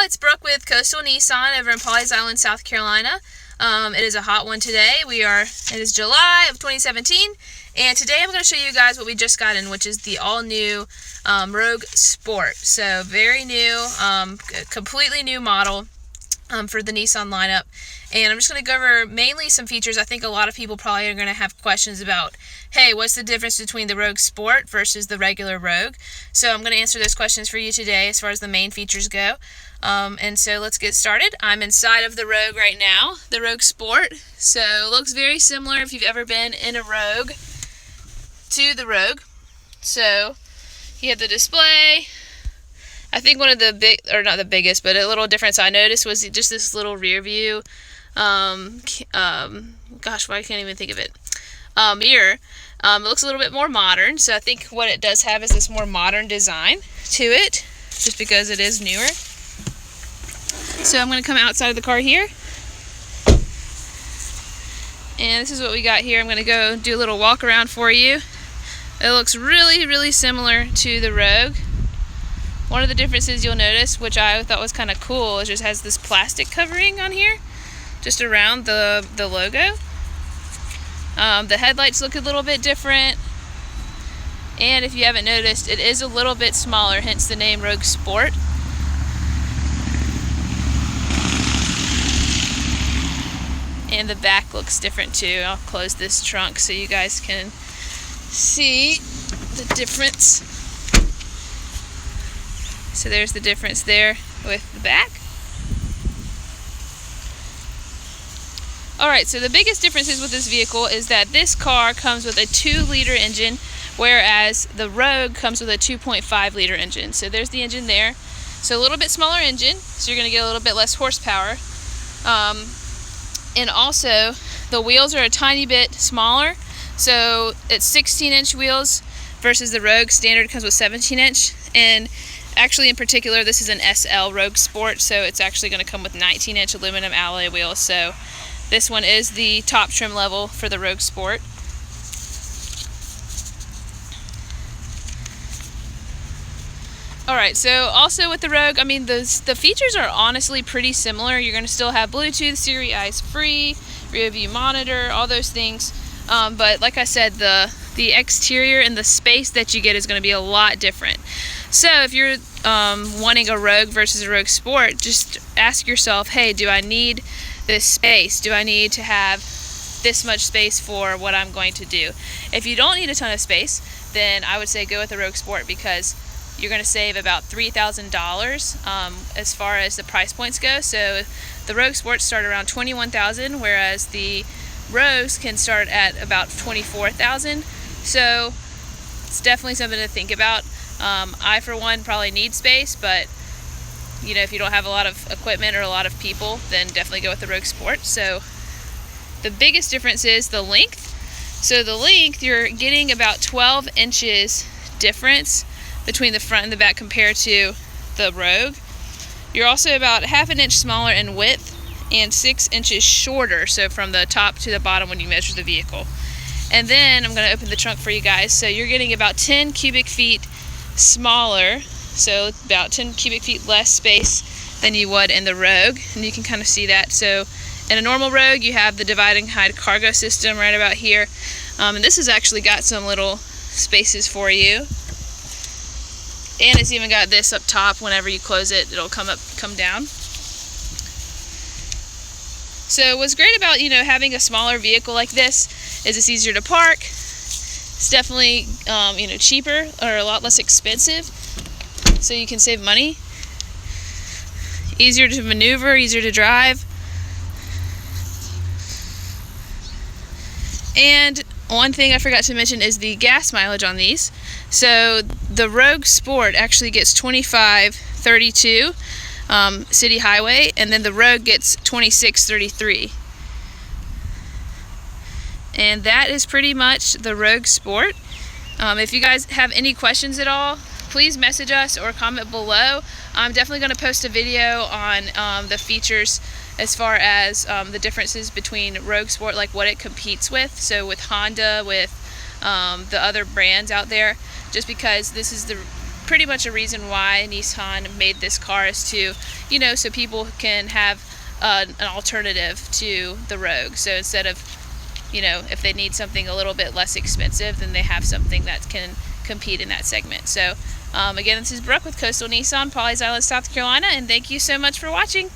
it's Brooke with Coastal Nissan over in Pawleys Island, South Carolina. It is a hot one today. It is July of 2017, and today I'm going to show you guys what we just got in, which is the all-new Rogue Sport. So very new, completely new model for the Nissan lineup. And I'm just going to go over mainly some features. I think a lot of people probably are going to have questions about, hey, what's the difference between the Rogue Sport versus the regular Rogue? So I'm going to answer those questions for you today as far as the main features go. And so let's get started. I'm inside of the Rogue right now, the Rogue Sport. So it looks very similar if you've ever been in a Rogue to the Rogue. So you have the display. I think one of the big, or not the biggest, but a little difference I noticed was just this little rear view, gosh, why I can't even think of it, mirror. It looks a little bit more modern, so I think what it does have is this more modern design to it, just because it is newer. So I'm going to come outside of the car here, and this is what we got here. I'm going to go do a little walk around for you. It looks really, really similar to the Rogue. One of the differences you'll notice, which I thought was kind of cool, is it just has this plastic covering on here, just around the logo. The headlights look a little bit different, and if you haven't noticed, it is a little bit smaller, hence the name Rogue Sport. And the back looks different too. I'll close this trunk so you guys can see the difference. So there's the difference there with the back. Alright, so the biggest differences with this vehicle is that this car comes with a 2-liter engine, whereas the Rogue comes with a 2.5-liter engine. So there's the engine there. So a little bit smaller engine, so you're going to get a little bit less horsepower. And also, the wheels are a tiny bit smaller. So it's 16-inch wheels versus the Rogue standard comes with 17-inch. And actually, in particular, this is an SL Rogue Sport, so it's actually going to come with 19-inch aluminum alloy wheels. So this one is the top trim level for the Rogue Sport. Alright, so also with the Rogue, I mean, the features are honestly pretty similar. You're going to still have Bluetooth, Siri Eyes Free, rear view monitor, all those things. But like I said, the exterior and the space that you get is going to be a lot different. So if you're wanting a Rogue versus a Rogue Sport, just ask yourself, hey, do I need this space? Do I need to have this much space for what I'm going to do? If you don't need a ton of space, then I would say go with the Rogue Sport, because you're going to save about $3,000 as far as the price points go. So the Rogue Sports start around $21,000, whereas the Rogues can start at about $24,000. So it's definitely something to think about. I, for one, probably need space, but you know, if you don't have a lot of equipment or a lot of people, then definitely go with the Rogue Sport. So the biggest difference is the length. So the length, you're getting about 12 inches difference between the front and the back compared to the Rogue. You're also about half an inch smaller in width and 6 inches shorter, so from the top to the bottom when you measure the vehicle. And then I'm going to open the trunk for you guys. So you're getting about 10 cubic feet smaller, so about 10 cubic feet less space than you would in the Rogue, and you can kind of see that. So in a normal Rogue, you have the divide and hide cargo system right about here, and this has actually got some little spaces for you, and it's even got this up top. Whenever you close it, it'll come down. So what's great about, you know, having a smaller vehicle like this is it's easier to park. It's definitely you know, cheaper or a lot less expensive, so you can save money. Easier to maneuver, easier to drive. And one thing I forgot to mention is the gas mileage on these. So the Rogue Sport actually gets 25.32 city highway, and then the Rogue gets 26.33. And that is pretty much the Rogue Sport. If you guys have any questions at all, please message us or comment below. I'm definitely going to post a video on the features as far as the differences between Rogue Sport, like what it competes with. So with Honda, with the other brands out there, just because this is pretty much a reason why Nissan made this car, is to, you know, so people can have an alternative to the Rogue. So instead of, you know, if they need something a little bit less expensive, then they have something that can compete in that segment. So again, this is Brooke with Coastal Nissan, Pawleys Island, South Carolina, and thank you so much for watching.